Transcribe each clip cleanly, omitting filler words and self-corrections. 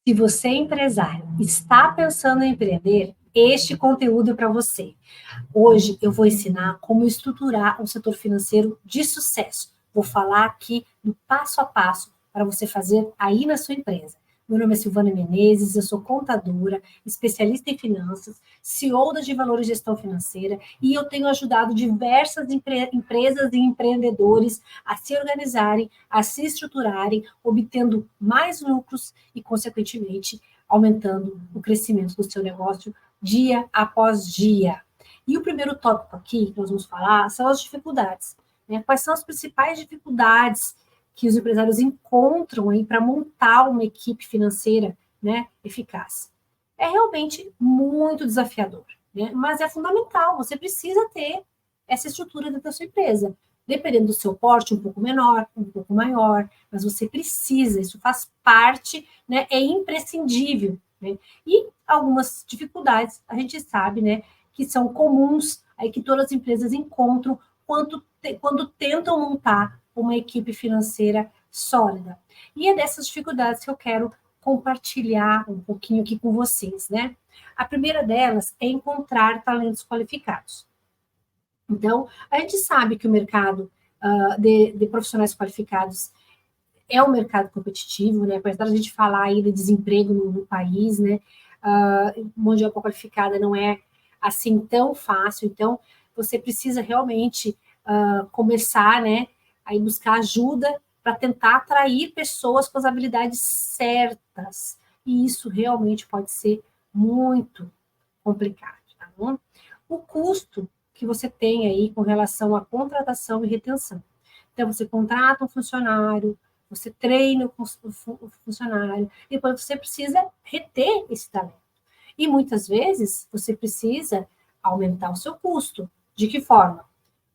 Se você é empresário, está pensando em empreender, este conteúdo é para você. Hoje eu vou ensinar como estruturar um setor financeiro de sucesso. Vou falar aqui do passo a passo para você fazer aí na sua empresa. Meu nome é Silvana Menezes, eu sou contadora, especialista em finanças, CEO da De Valores Gestão Financeira e eu tenho ajudado diversas empresas e empreendedores a se organizarem, a se estruturarem, obtendo mais lucros e, consequentemente, aumentando o crescimento do seu negócio dia após dia. E o primeiro tópico aqui que nós vamos falar são as dificuldades. Né? Quais são as principais dificuldades que os empresários encontram aí para montar uma equipe financeira, né, eficaz? É realmente muito desafiador, né? Mas é fundamental, você precisa ter essa estrutura dentro da sua empresa. Dependendo do seu porte, um pouco menor, um pouco maior, mas você precisa, isso faz parte, né, é imprescindível. Né? E algumas dificuldades, a gente sabe, né, que são comuns, aí que todas as empresas encontram quando tentam montar uma equipe financeira sólida. E é dessas dificuldades que eu quero compartilhar um pouquinho aqui com vocês, né? A primeira delas é encontrar talentos qualificados. Então, a gente sabe que o mercado de profissionais qualificados é um mercado competitivo, né? Apesar de a gente falar aí de desemprego no país, né? Mão de obra qualificada não é assim tão fácil, então você precisa realmente começar, né? Aí buscar ajuda para tentar atrair pessoas com as habilidades certas. E isso realmente pode ser muito complicado, tá bom? O custo que você tem aí com relação à contratação e retenção. Então, você contrata um funcionário, você treina o funcionário, e depois você precisa reter esse talento. E muitas vezes você precisa aumentar o seu custo. De que forma?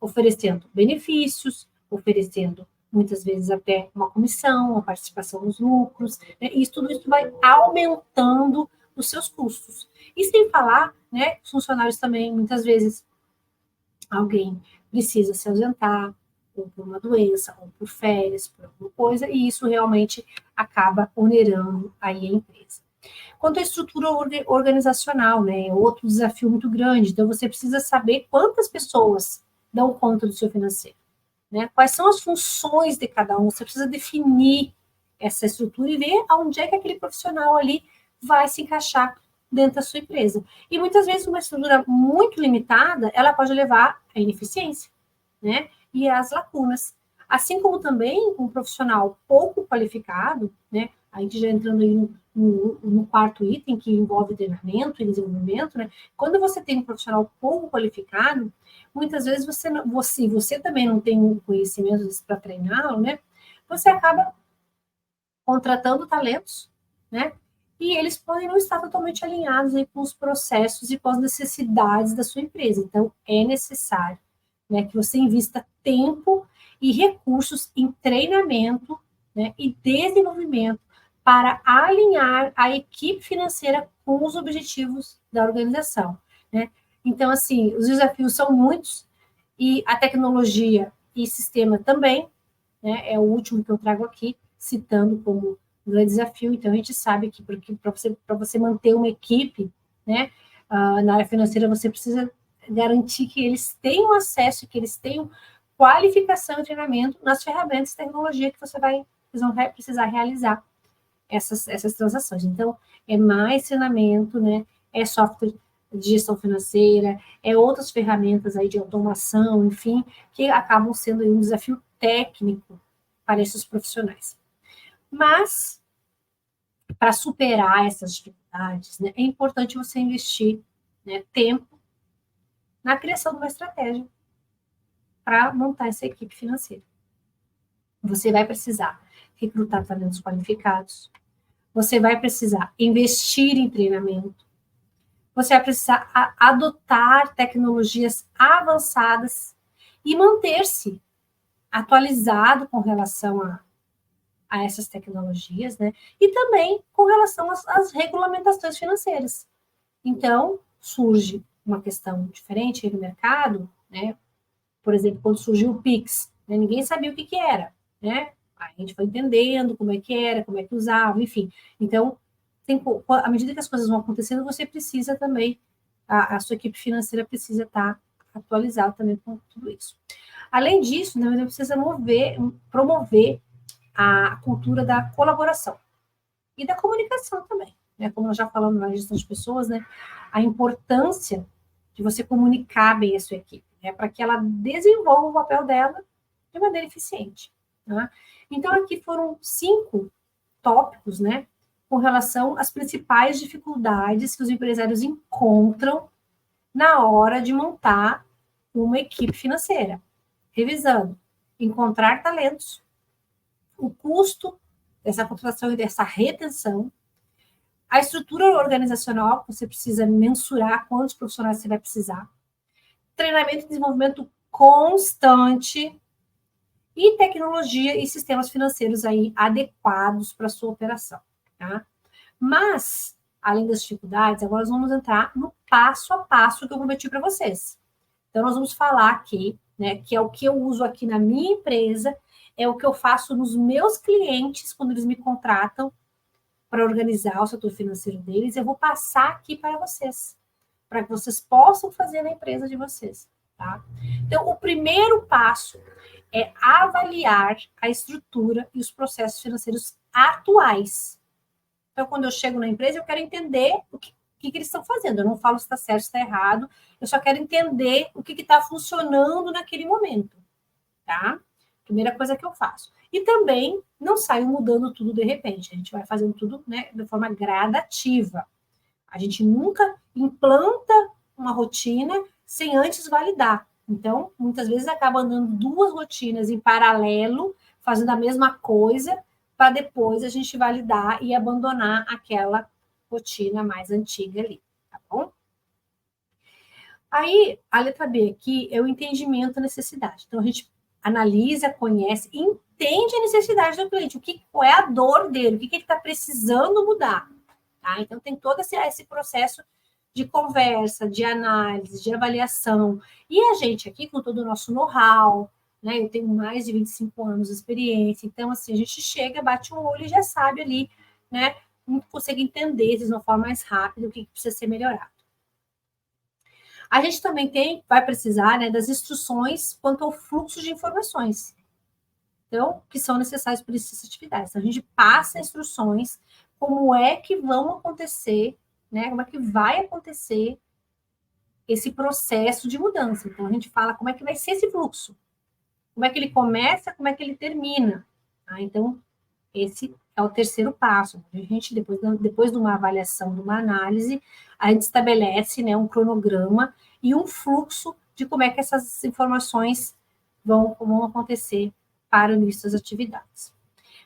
Oferecendo benefícios, oferecendo muitas vezes até uma comissão, uma participação nos lucros, né? E tudo isso vai aumentando os seus custos. E sem falar, né, os funcionários também, muitas vezes, alguém precisa se ausentar, ou por uma doença, ou por férias, por alguma coisa, e isso realmente acaba onerando aí a empresa. Quanto à estrutura organizacional, né, é outro desafio muito grande, então você precisa saber quantas pessoas dão conta do seu financeiro, né, quais são as funções de cada um, você precisa definir essa estrutura e ver aonde é que aquele profissional ali vai se encaixar dentro da sua empresa. E muitas vezes uma estrutura muito limitada, ela pode levar à ineficiência, né, e às lacunas. Assim como também um profissional pouco qualificado, né, a gente já entrando aí no quarto item, que envolve treinamento e desenvolvimento, né, quando você tem um profissional pouco qualificado, muitas vezes você também não tem um conhecimento para treiná-lo, né, você acaba contratando talentos, né, e eles podem não estar totalmente alinhados aí com os processos e com as necessidades da sua empresa. Então, é necessário, né, que você invista tempo e recursos em treinamento, né, e desenvolvimento para alinhar a equipe financeira com os objetivos da organização, né? Então, assim, os desafios são muitos e a tecnologia e sistema também, né, é o último que eu trago aqui, citando como um grande desafio. Então, a gente sabe que para você manter uma equipe, né, na área financeira, você precisa garantir que eles tenham acesso, que eles tenham qualificação e treinamento nas ferramentas de tecnologia que eles vão precisar realizar essas transações. Então, é mais treinamento, né, é software de gestão financeira, é outras ferramentas aí de automação, enfim, que acabam sendo aí um desafio técnico para esses profissionais. Mas, para superar essas dificuldades, né, é importante você investir, né, tempo na criação de uma estratégia para montar essa equipe financeira. Você vai precisar recrutar talentos qualificados, você vai precisar investir em treinamento, você vai precisar adotar tecnologias avançadas e manter-se atualizado com relação a essas tecnologias, né? E também com relação às regulamentações financeiras. Então, surge uma questão diferente aí no mercado, né? Por exemplo, quando surgiu o Pix, né? Ninguém sabia o que era, né? A gente foi entendendo como é que era, como é que usava, enfim. Então, à medida que as coisas vão acontecendo, você precisa também, a sua equipe financeira precisa estar atualizada também com tudo isso. Além disso, né, você precisa promover a cultura da colaboração e da comunicação também, né? Como nós já falamos na gestão de pessoas, né? A importância de você comunicar bem a sua equipe, né? Para que ela desenvolva o papel dela de maneira eficiente. Tá? Então, aqui foram 5 tópicos, né? Com relação às principais dificuldades que os empresários encontram na hora de montar uma equipe financeira. Revisando, encontrar talentos, o custo dessa contratação e dessa retenção, a estrutura organizacional, você precisa mensurar quantos profissionais você vai precisar, treinamento e desenvolvimento constante e tecnologia e sistemas financeiros aí adequados para a sua operação, tá? Mas, além das dificuldades, agora nós vamos entrar no passo a passo que eu prometi para vocês. Então, nós vamos falar aqui, né, que é o que eu uso aqui na minha empresa, é o que eu faço nos meus clientes quando eles me contratam para organizar o setor financeiro deles. Eu vou passar aqui para vocês, para que vocês possam fazer na empresa de vocês, tá? Então, o primeiro passo é avaliar a estrutura e os processos financeiros atuais. Então, quando eu chego na empresa, eu quero entender o que eles estão fazendo. Eu não falo se está certo, se está errado. Eu só quero entender o que está funcionando naquele momento, tá? Primeira coisa que eu faço. E também não saio mudando tudo de repente. A gente vai fazendo tudo, né, de forma gradativa. A gente nunca implanta uma rotina sem antes validar. Então, muitas vezes acaba andando 2 rotinas em paralelo, fazendo a mesma coisa, para depois a gente validar e abandonar aquela rotina mais antiga ali, tá bom? Aí, a letra B aqui é o entendimento da necessidade. Então, a gente analisa, conhece, entende a necessidade do cliente, qual é a dor dele, o que ele está precisando mudar. Tá? Então, tem todo esse processo de conversa, de análise, de avaliação. E a gente aqui, com todo o nosso know-how, né? Eu tenho mais de 25 anos de experiência, então, assim, a gente chega, bate um olho e já sabe ali, né? Consegue entender de uma forma mais rápida o que precisa ser melhorado. A gente também vai precisar, né, das instruções quanto ao fluxo de informações. Então, que são necessárias para essas atividades. Então, a gente passa instruções como é que vão acontecer, né, como é que vai acontecer esse processo de mudança. Então, a gente fala como é que vai ser esse fluxo. Como é que ele começa, como é que ele termina. Tá? Então, esse é o terceiro passo. A gente, depois de uma avaliação, de uma análise, a gente estabelece, né, um cronograma e um fluxo de como é que essas informações vão acontecer para o início das atividades.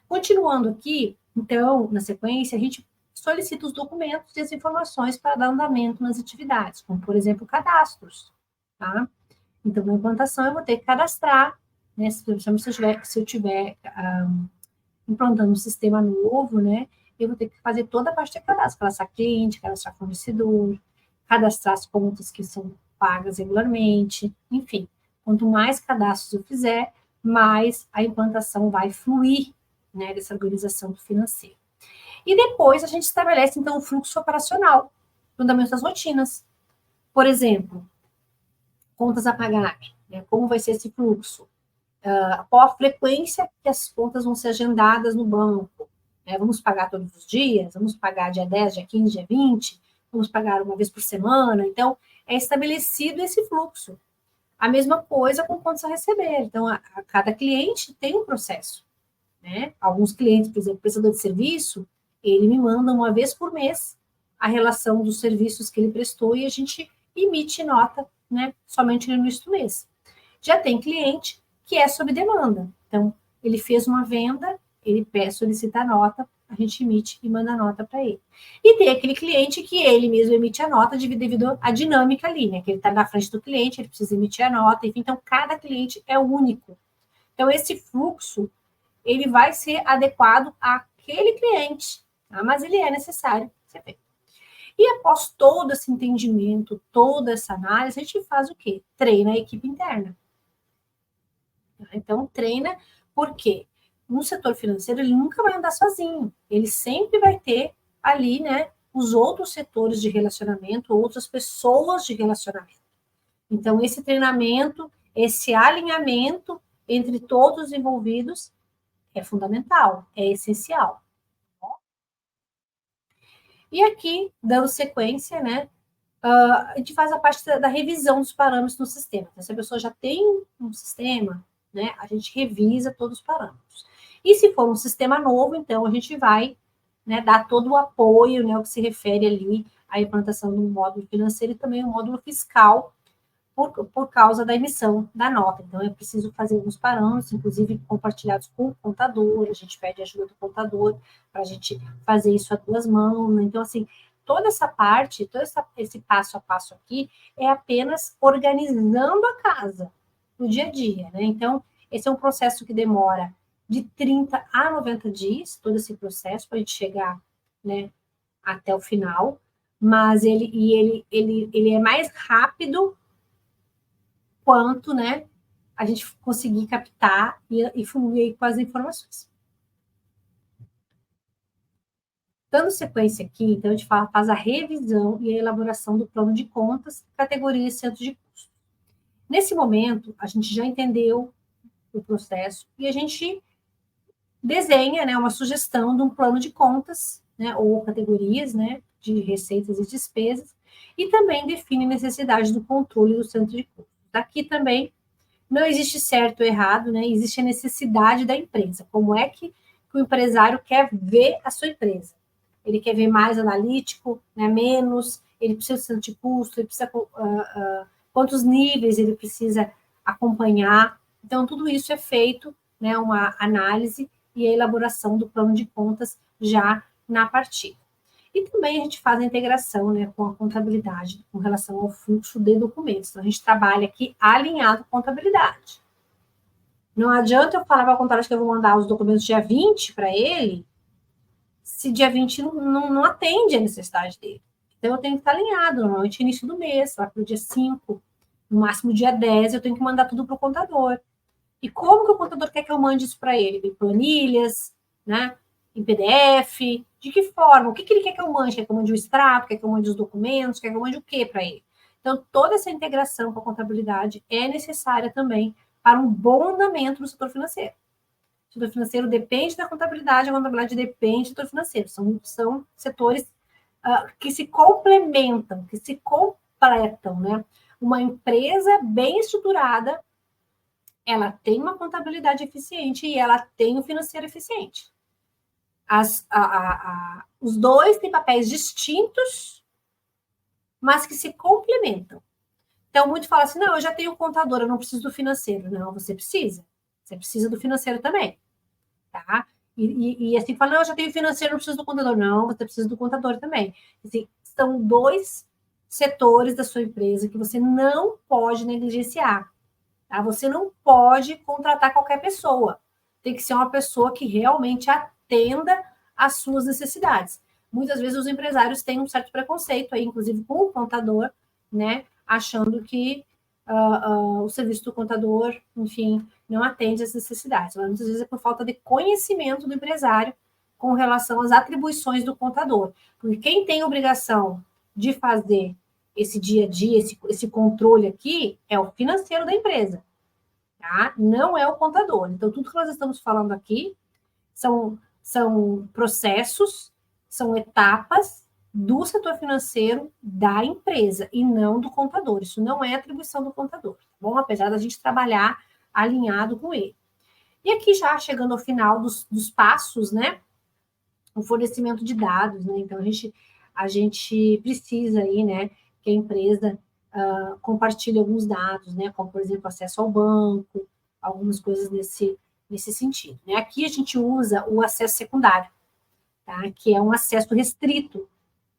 Continuando aqui, então, na sequência, a gente solicita os documentos e as informações para dar andamento nas atividades, como, por exemplo, cadastros. Tá? Então, na implantação, eu vou ter que cadastrar, né, se eu tiver implantando um sistema novo, né, eu vou ter que fazer toda a parte de cadastro, cadastrar cliente, cadastrar fornecedor, cadastrar as contas que são pagas regularmente, enfim. Quanto mais cadastros eu fizer, mais a implantação vai fluir, né, dessa organização financeira. E depois a gente estabelece, então, o fluxo operacional, fundamento das rotinas. Por exemplo, contas a pagar, né, como vai ser esse fluxo? Qual a frequência que as contas vão ser agendadas no banco? Vamos pagar todos os dias? Vamos pagar dia 10, dia 15, dia 20? Vamos pagar uma vez por semana? Então, é estabelecido esse fluxo. A mesma coisa com contas a receber. Então, cada cliente tem um processo. Né? Alguns clientes, por exemplo, prestador de serviço, ele me manda uma vez por mês a relação dos serviços que ele prestou e a gente emite nota, né, somente no início do mês. Já tem cliente que é sob demanda. Então, ele fez uma venda, ele solicita a nota, a gente emite e manda a nota para ele. E tem aquele cliente que ele mesmo emite a nota devido à dinâmica ali, né? Que ele está na frente do cliente, ele precisa emitir a nota, enfim, então cada cliente é único. Então, esse fluxo, ele vai ser adequado àquele cliente, tá? Mas ele é necessário ser feito. E após todo esse entendimento, toda essa análise, a gente faz o quê? Treina a equipe interna. Então, treina, porque no setor financeiro ele nunca vai andar sozinho. Ele sempre vai ter ali, né, os outros setores de relacionamento, outras pessoas de relacionamento. Então, esse treinamento, esse alinhamento entre todos os envolvidos é fundamental, é essencial. E aqui, dando sequência, né, a gente faz a parte da revisão dos parâmetros no sistema. Então, se a pessoa já tem um sistema, né, a gente revisa todos os parâmetros. E se for um sistema novo, então a gente vai, né, dar todo o apoio, né, o que se refere ali à implantação do módulo financeiro e também o módulo fiscal, por causa da emissão da nota. Então, é preciso fazer alguns parâmetros, inclusive compartilhados com o contador, a gente pede ajuda do contador para a gente fazer isso a duas mãos. Né? Então, assim, toda essa parte, esse passo a passo aqui, é apenas organizando a casa no dia a dia. Né? Então, esse é um processo que demora de 30 a 90 dias, todo esse processo, para a gente chegar, né, até o final, mas ele é mais rápido quanto, né, a gente conseguir captar e fluir com as informações. Dando sequência aqui, então, a gente faz a revisão e a elaboração do plano de contas, categoria e centro de custo. Nesse momento, a gente já entendeu o processo e a gente desenha, né, uma sugestão de um plano de contas, né, ou categorias, né, de receitas e despesas, e também define necessidade do controle do centro de custos. Aqui também não existe certo ou errado, né? Existe a necessidade da empresa. Como é que o empresário quer ver a sua empresa? Ele quer ver mais analítico, né? Menos, ele precisa de centro de custo, ele precisa quantos níveis ele precisa acompanhar. Então, tudo isso é feito, né? Uma análise e a elaboração do plano de contas já na partida. E também a gente faz a integração, né, com a contabilidade com relação ao fluxo de documentos. Então, a gente trabalha aqui alinhado com a contabilidade. Não adianta eu falar para a contabilidade que eu vou mandar os documentos dia 20 para ele, se dia 20 não atende a necessidade dele. Então, eu tenho que estar alinhado, normalmente início do mês, lá para o dia 5, no máximo dia 10, eu tenho que mandar tudo para o contador. E como que o contador quer que eu mande isso para ele? Em planilhas, né? Em PDF, de que forma? O que ele quer que eu mande? Quer que eu mande o extrato? Quer que eu mande os documentos? Quer que eu mande o que para ele? Então, toda essa integração com a contabilidade é necessária também para um bom andamento do setor financeiro. O setor financeiro depende da contabilidade, a contabilidade depende do setor financeiro. São setores que se complementam, que se completam, né? Uma empresa bem estruturada, ela tem uma contabilidade eficiente e ela tem um financeiro eficiente. Os dois têm papéis distintos, mas que se complementam. Então, muito fala assim, não, eu já tenho contador, eu não preciso do financeiro. Não, você precisa. Você precisa do financeiro também. Tá? E assim, fala, não, eu já tenho financeiro, não preciso do contador. Não, você precisa do contador também. Assim, são dois setores da sua empresa que você não pode negligenciar. Tá? Você não pode contratar qualquer pessoa. Tem que ser uma pessoa que realmente atenda às suas necessidades. Muitas vezes os empresários têm um certo preconceito, aí, inclusive com o contador, né? Achando que o serviço do contador, enfim, não atende às necessidades. Mas muitas vezes é por falta de conhecimento do empresário com relação às atribuições do contador. Porque quem tem obrigação de fazer esse dia a dia, esse controle aqui, é o financeiro da empresa, tá? Não é o contador. Então, tudo que nós estamos falando aqui são processos, são etapas do setor financeiro da empresa e não do contador. Isso não é atribuição do contador, tá bom? Apesar da gente trabalhar alinhado com ele. E aqui já chegando ao final dos passos, né? O fornecimento de dados, né? Então, a gente precisa aí, né, que a empresa compartilhe alguns dados, né? Como, por exemplo, acesso ao banco, algumas coisas nesse sentido. Né? Aqui a gente usa o acesso secundário, tá? Que é um acesso restrito,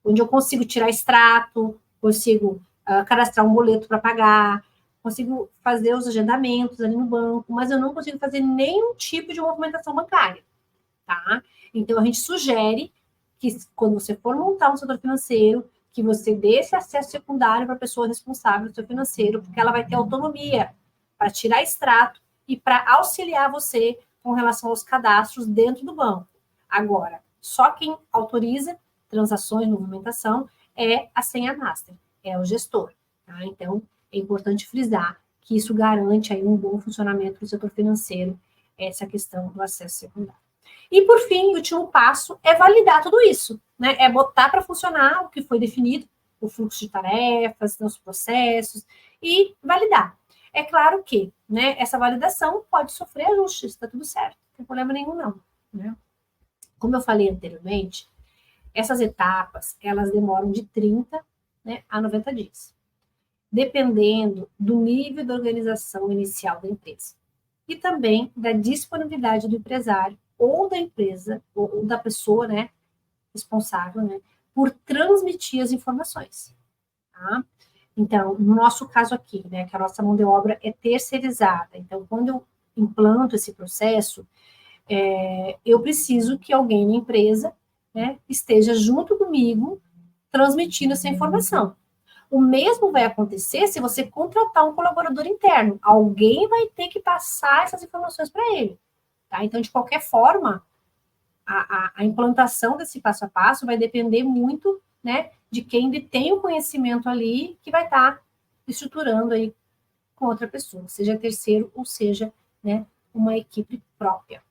onde eu consigo tirar extrato, consigo cadastrar um boleto para pagar, consigo fazer os agendamentos ali no banco, mas eu não consigo fazer nenhum tipo de movimentação bancária, tá? Então, a gente sugere que, quando você for montar um setor financeiro, que você dê esse acesso secundário para a pessoa responsável do seu financeiro, porque ela vai ter autonomia para tirar extrato e para auxiliar você com relação aos cadastros dentro do banco. Agora, só quem autoriza transações, movimentação, é a senha master, é o gestor. Tá? Então, é importante frisar que isso garante aí um bom funcionamento do setor financeiro, essa questão do acesso secundário. E, por fim, o último passo é validar tudo isso, né? É botar para funcionar o que foi definido, o fluxo de tarefas, os processos, e validar. É claro que, né, essa validação pode sofrer ajustes, está tudo certo, não tem problema nenhum, não. Né? Como eu falei anteriormente, essas etapas, elas demoram de 30, né, a 90 dias, dependendo do nível de organização inicial da empresa e também da disponibilidade do empresário ou da empresa, ou da pessoa, né, responsável, né, por transmitir as informações. Tá? Então, no nosso caso aqui, né, que a nossa mão de obra é terceirizada. Então, quando eu implanto esse processo, eu preciso que alguém na empresa, né, esteja junto comigo transmitindo essa informação. O mesmo vai acontecer se você contratar um colaborador interno. Alguém vai ter que passar essas informações para ele. Tá? Então, de qualquer forma, a implantação desse passo a passo vai depender muito, né, de quem detém o conhecimento ali, que vai estar estruturando aí com outra pessoa, seja terceiro ou seja, né, uma equipe própria.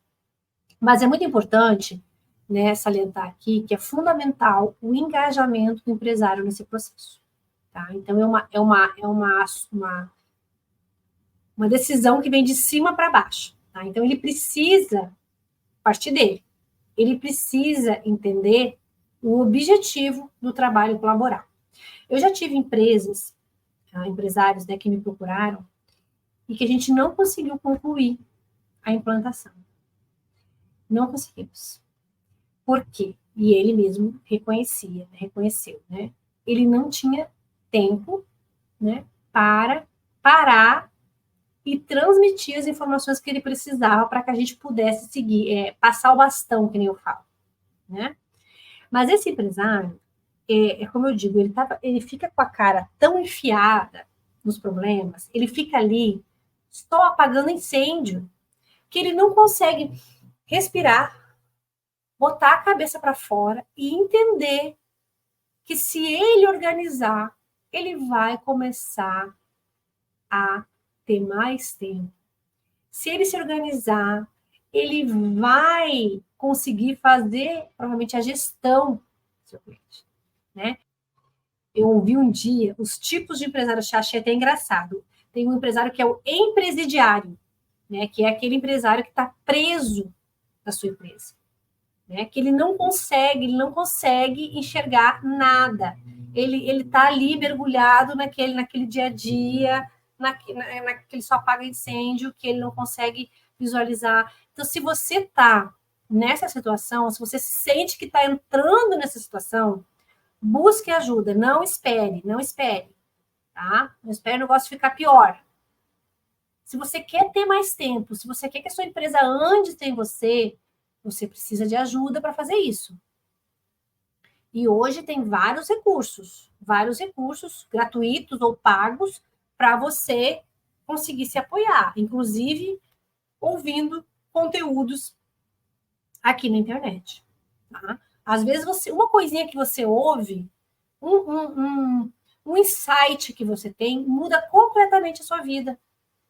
Mas é muito importante, né, salientar aqui que é fundamental o engajamento do empresário nesse processo. Tá? Então, uma decisão que vem de cima para baixo. Tá? Então, ele precisa partir dele. Ele precisa entender o objetivo do trabalho colaboral. Eu já tive empresas, empresários, né, que me procuraram e que a gente não conseguiu concluir a implantação. Não conseguimos. Por quê? E ele mesmo reconheceu, né? Ele não tinha tempo, né, para parar e transmitir as informações que ele precisava para que a gente pudesse seguir, passar o bastão, que nem eu falo, né? Mas esse empresário, como eu digo, ele fica com a cara tão enfiada nos problemas, ele fica ali só apagando incêndio, que ele não consegue respirar, botar a cabeça para fora e entender que se ele organizar, ele vai começar a ter mais tempo. Se ele se organizar, ele vai conseguir fazer, provavelmente, a gestão do seu cliente, né? Eu ouvi um dia os tipos de empresário, achei até engraçado. Tem um empresário que é o empresidiário, né? Que é aquele empresário que está preso na sua empresa, né? Que ele não consegue enxergar nada. Ele está ali mergulhado naquele dia a dia, naquele só apaga incêndio, que ele não consegue visualizar. Então, se você está nessa situação, se você sente que está entrando nessa situação, busque ajuda, não espere, tá? Não espere o negócio ficar pior. Se você quer ter mais tempo, se você quer que a sua empresa ande sem você, você precisa de ajuda para fazer isso. E hoje tem vários recursos gratuitos ou pagos para você conseguir se apoiar, inclusive ouvindo conteúdos aqui na internet. Tá? Às vezes uma coisinha que você ouve, um insight que você tem, muda completamente a sua vida.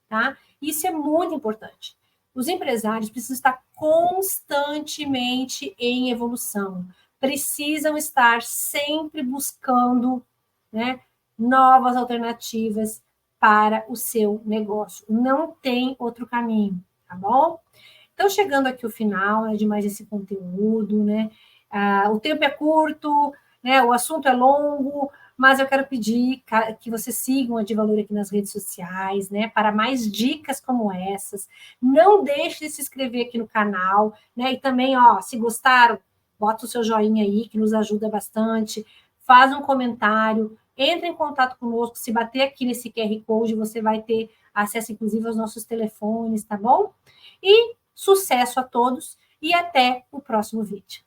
Tá? Isso é muito importante. Os empresários precisam estar constantemente em evolução, precisam estar sempre buscando, né, novas alternativas para o seu negócio. Não tem outro caminho, tá bom? Então, chegando aqui ao final, de mais esse conteúdo, né? O tempo é curto, né? O assunto é longo, mas eu quero pedir que vocês sigam a De Valor aqui nas redes sociais, né? Para mais dicas como essas. Não deixe de se inscrever aqui no canal, né? E também, ó, se gostaram, bota o seu joinha aí, que nos ajuda bastante. Faz um comentário, entre em contato conosco. Se bater aqui nesse QR Code, você vai ter acesso, inclusive, aos nossos telefones, tá bom? E sucesso a todos e até o próximo vídeo.